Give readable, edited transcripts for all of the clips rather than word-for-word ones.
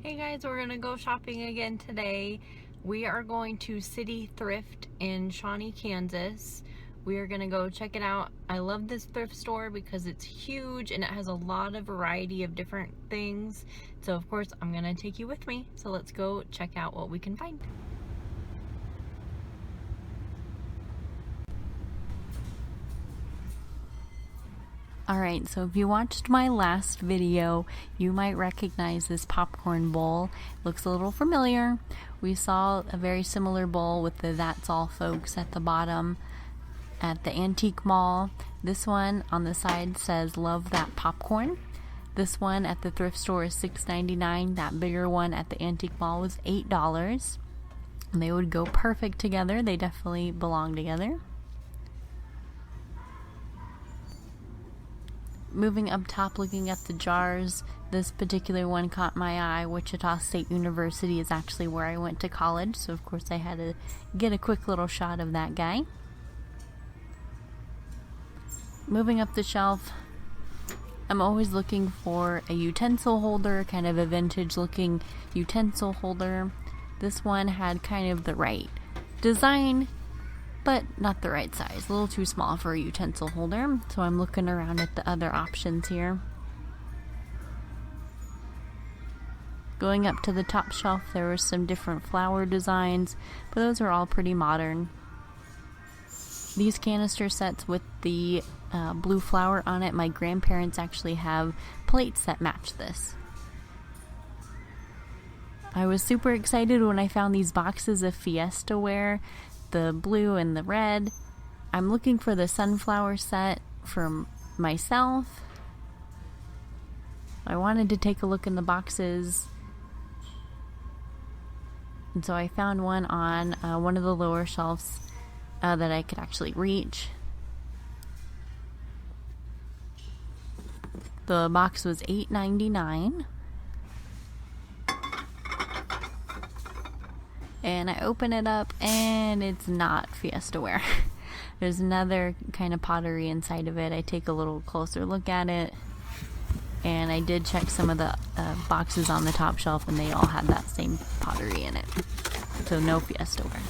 Hey guys, we're gonna go shopping again today. We are going to City Thrift in Shawnee, Kansas. We are gonna go check it out. I love this thrift store because it's huge and it has a lot of variety of different things. So of course, I'm gonna take you with me. So let's go check out what we can find. Alright, so if you watched my last video, you might recognize this popcorn bowl. Looks a little familiar. We saw a very similar bowl with the That's All Folks at the bottom at the antique mall. This one on the side says Love That Popcorn. This one at the thrift store is $6.99. That bigger one at the antique mall was $8. And they would go perfect together. They definitely belong together. Moving up top, looking at the jars, this particular one caught my eye. Wichita State University is actually where I went to college, so of course I had to get a quick little shot of that guy. Moving up the shelf, I'm always looking for a utensil holder, kind of a vintage looking utensil holder. This one had kind of the right design, but not the right size. A little too small for a utensil holder. So I'm looking around at the other options here. Going up to the top shelf, there were some different flower designs, but those are all pretty modern. These canister sets with the blue flower on it, my grandparents actually have plates that match this. I was super excited when I found these boxes of Fiesta ware, the blue and the red. I'm looking for the sunflower set for myself. I wanted to take a look in the boxes, and so I found one on one of the lower shelves that I could actually reach. The box was $8.99. And I open it up and it's not Fiesta ware. There's another kind of pottery inside of it. I take a little closer look at it, and I did check some of the boxes on the top shelf and they all had that same pottery in it. So no Fiesta ware.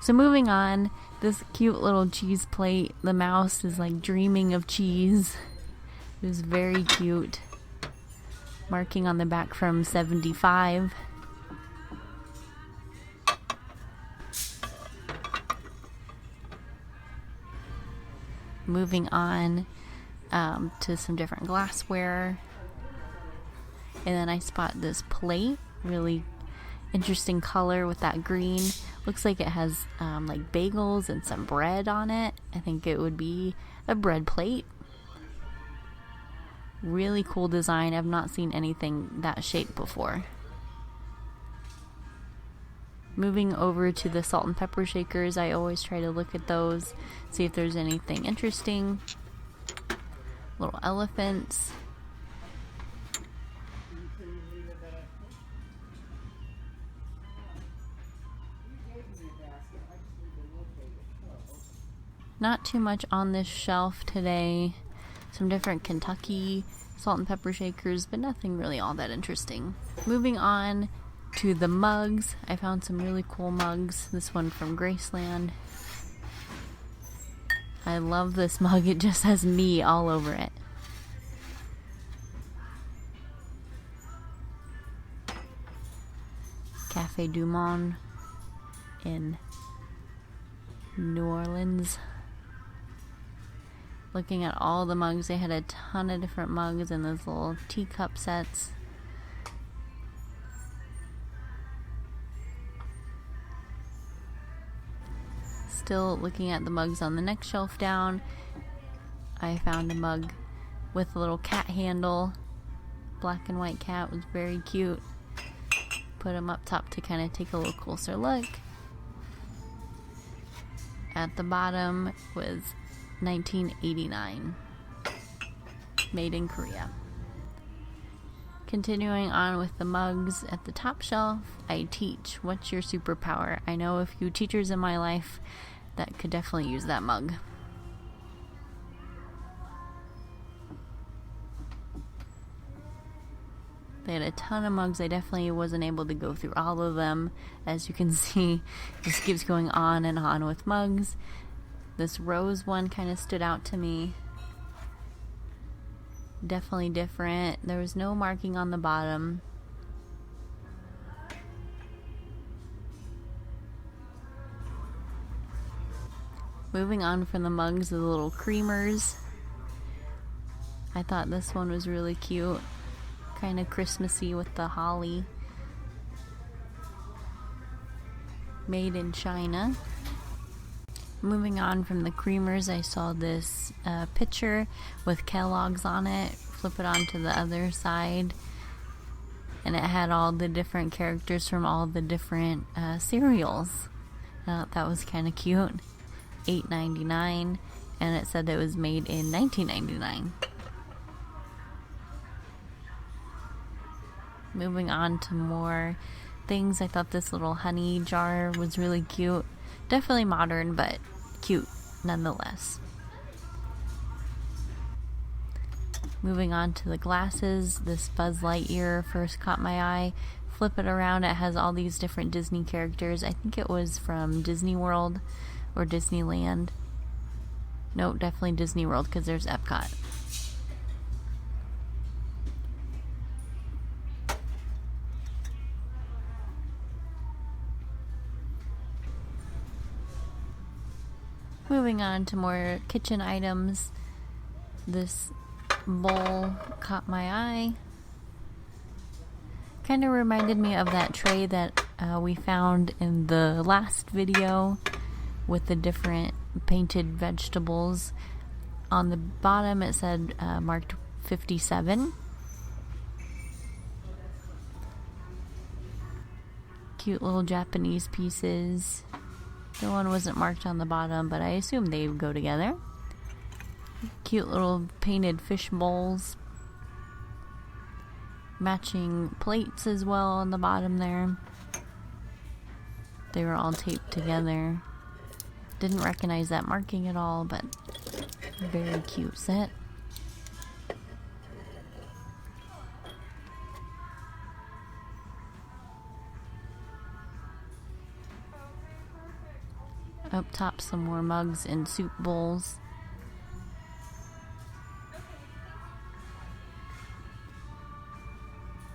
So moving on, this cute little cheese plate. The mouse is like dreaming of cheese. It was very cute. Marking on the back from 75. Moving on to some different glassware. And then I spot this plate. Really interesting color with that green. Looks like it has like bagels and some bread on it. I think it would be a bread plate. Really cool design. I've not seen anything that shape before. Moving over to the salt and pepper shakers, I always try to look at those, see if there's anything interesting. Little elephants. Not too much on this shelf today. Some different Kentucky salt and pepper shakers, but nothing really all that interesting. Moving on to the mugs. I found some really cool mugs. This one from Graceland. I love this mug. It just has me all over it. Cafe Du Monde in New Orleans. Looking at all the mugs, they had a ton of different mugs and those little teacup sets. Still looking at the mugs on the next shelf down, I found a mug with a little cat handle. Black and white cat, was very cute. Put them up top to kind of take a little closer look. At the bottom was 1989, made in Korea. Continuing on with the mugs at the top shelf, I teach. What's your superpower? I know a few teachers in my life that could definitely use that mug. They had a ton of mugs. I definitely wasn't able to go through all of them. As you can see, just keeps going on and on with mugs. This rose one kind of stood out to me. Definitely different. There was no marking on the bottom. Moving on from the mugs, the little creamers. I thought this one was really cute. Kind of Christmassy with the holly. Made in China. Moving on from the creamers, I saw this pitcher with Kellogg's on it. Flip it onto the other side, and it had all the different characters from all the different cereals. I thought that was kind of cute. $8.99, and it said it was made in 1999. Moving on to more things, I thought this little honey jar was really cute. Definitely modern, but cute nonetheless. Moving on to the glasses, this Buzz Lightyear first caught my eye. Flip it around, it has all these different Disney characters. I think it was from Disney World or Disneyland. No, definitely Disney World, because there's Epcot. Moving on to more kitchen items. This bowl caught my eye. Kind of reminded me of that tray that we found in the last video with the different painted vegetables. On the bottom it said marked 57. Cute little Japanese pieces. The one wasn't marked on the bottom, but I assume they go together. Cute little painted fish bowls. Matching plates as well on the bottom there. They were all taped together. Didn't recognize that marking at all, but very cute set. Up top, some more mugs and soup bowls.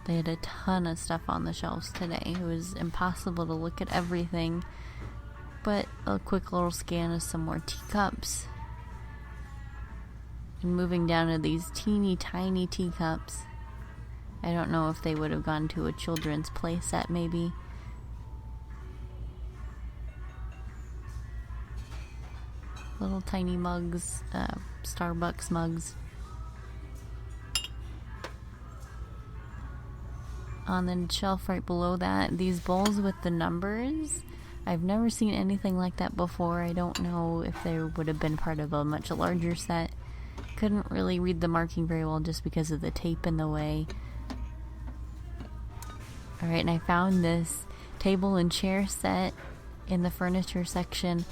They had a ton of stuff on the shelves today. It was impossible to look at everything, but a quick little scan of some more teacups. And moving down to these teeny tiny teacups. I don't know if they would have gone to a children's play set maybe. Little tiny mugs, Starbucks mugs. On the shelf right below that, these bowls with the numbers. I've never seen anything like that before. I don't know if they would have been part of a much larger set. Couldn't really read the marking very well just because of the tape in the way. Alright, and I found this table and chair set in the furniture section.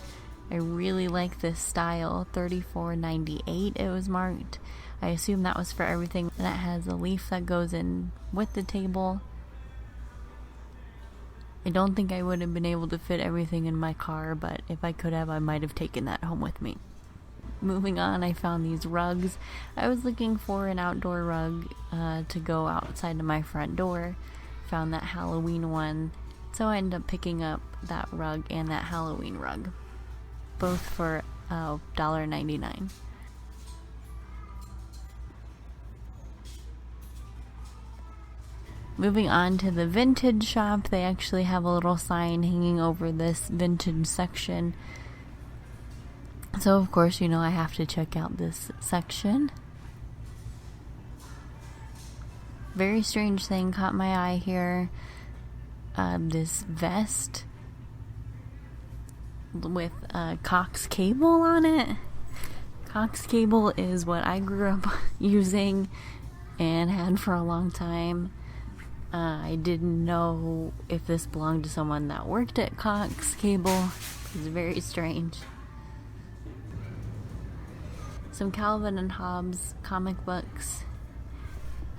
I really like this style. $34.98 it was marked. I assume that was for everything. And it has a leaf that goes in with the table. I don't think I would have been able to fit everything in my car, but if I could have, I might have taken that home with me. Moving on, I found these rugs. I was looking for an outdoor rug to go outside of my front door. Found that Halloween one. So I ended up picking up that rug and that Halloween rug. Both for $1.99. Moving on to the vintage shop, they actually have a little sign hanging over this vintage section. So of course, you know, I have to check out this section. Very strange thing caught my eye here. This vest with Cox cable on it. Cox cable is what I grew up using and had for a long time. I didn't know if this belonged to someone that worked at Cox Cable. It's very strange. Some Calvin and Hobbes comic books.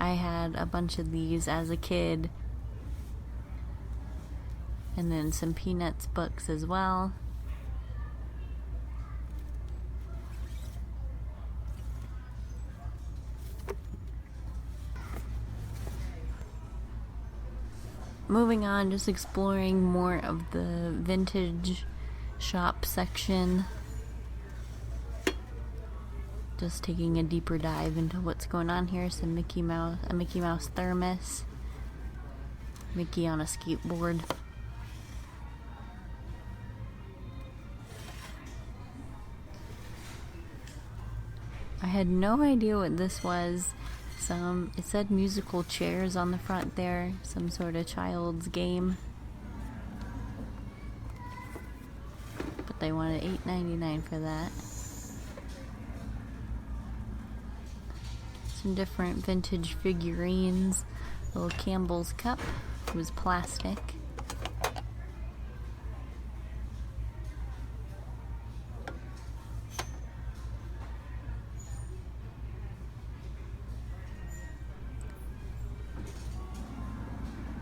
I had a bunch of these as a kid. And then some Peanuts books as well. Moving on, just exploring more of the vintage shop section. Just taking a deeper dive into what's going on here. Some a Mickey Mouse thermos. Mickey on a skateboard. I had no idea what this was. It said musical chairs on the front there. Some sort of child's game. But they wanted $8.99 for that. Some different vintage figurines. Little Campbell's cup. It was plastic.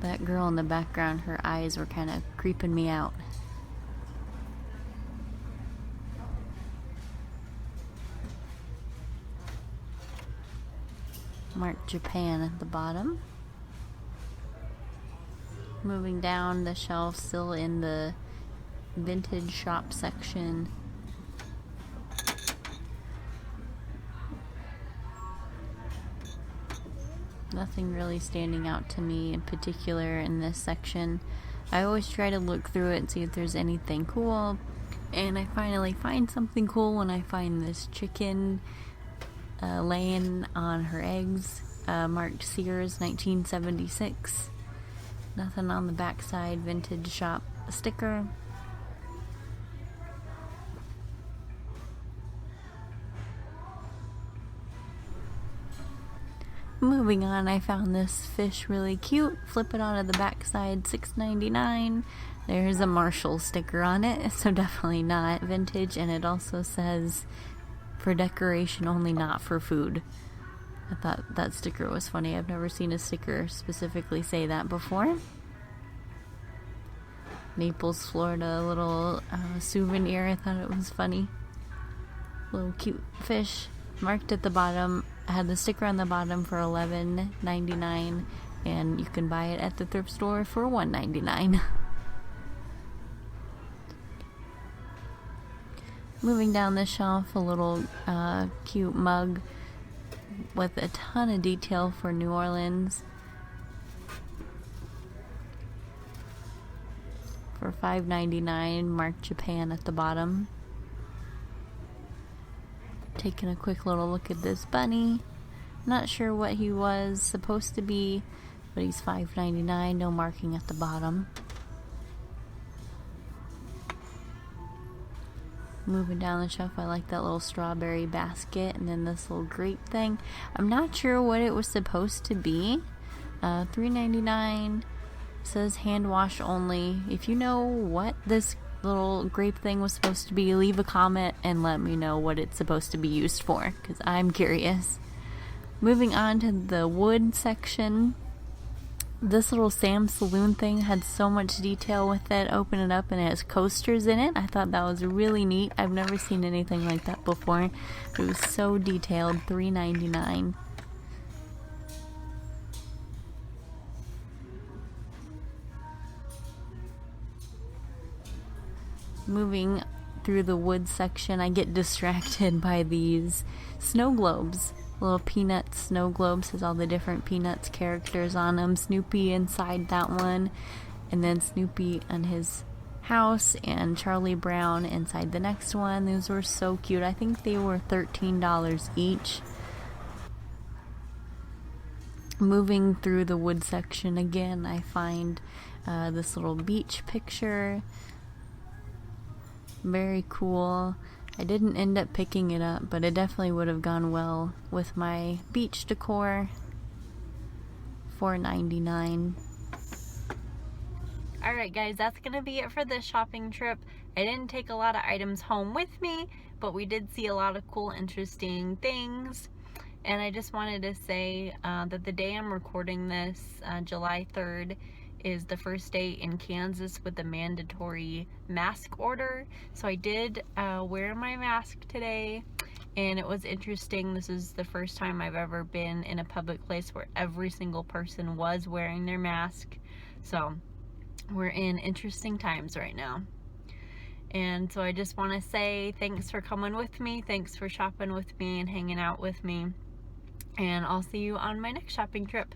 That girl in the background, her eyes were kind of creeping me out. Marked Japan at the bottom. Moving down the shelf, still in the vintage shop section. Nothing really standing out to me in particular in this section. I always try to look through it and see if there's anything cool. And I finally find something cool when I find this chicken laying on her eggs, marked Sears 1976. Nothing on the backside, vintage shop sticker. Moving on, I found this fish really cute. Flip it onto the backside, $6.99. There's a Marshall sticker on it, so definitely not vintage, and it also says for decoration only, not for food. I thought that sticker was funny. I've never seen a sticker specifically say that before. Naples, Florida, little souvenir. I thought it was funny. Little cute fish. Marked at the bottom. I had the sticker on the bottom for $11.99, and you can buy it at the thrift store for $1.99. Moving down the shelf, a little cute mug with a ton of detail for New Orleans for $5.99, marked Japan at the bottom. Taking a quick little look at this bunny. Not sure what he was supposed to be, but he's $5.99, no marking at the bottom. Moving down the shelf, I like that little strawberry basket, and then this little grape thing. I'm not sure what it was supposed to be. $3.99, says hand wash only. If you know what this little grape thing was supposed to be, leave a comment and let me know what it's supposed to be used for, because I'm curious. Moving on to the wood section. This little Sam's Saloon thing had so much detail with it. Open it up and it has coasters in it. I thought that was really neat. I've never seen anything like that before. It was so detailed. $3.99. Moving through the wood section, I get distracted by these snow globes. Little Peanuts snow globes, has all the different Peanuts characters on them. Snoopy inside that one, and then Snoopy on his house, and Charlie Brown inside the next one. Those were so cute. I think they were $13 each. Moving through the wood section again, I find this little beach picture. Very cool. I didn't end up picking it up, but it definitely would have gone well with my beach decor. $4.99. Alright guys, that's gonna be it for this shopping trip. I didn't take a lot of items home with me, but we did see a lot of cool, interesting things. And I just wanted to say that the day I'm recording this, July 3rd, is the first day in Kansas with the mandatory mask order. So I did wear my mask today, and it was interesting. This is the first time I've ever been in a public place where every single person was wearing their mask. So we're in interesting times right now. And so I just want to say thanks for coming with me, thanks for shopping with me and hanging out with me, and I'll see you on my next shopping trip.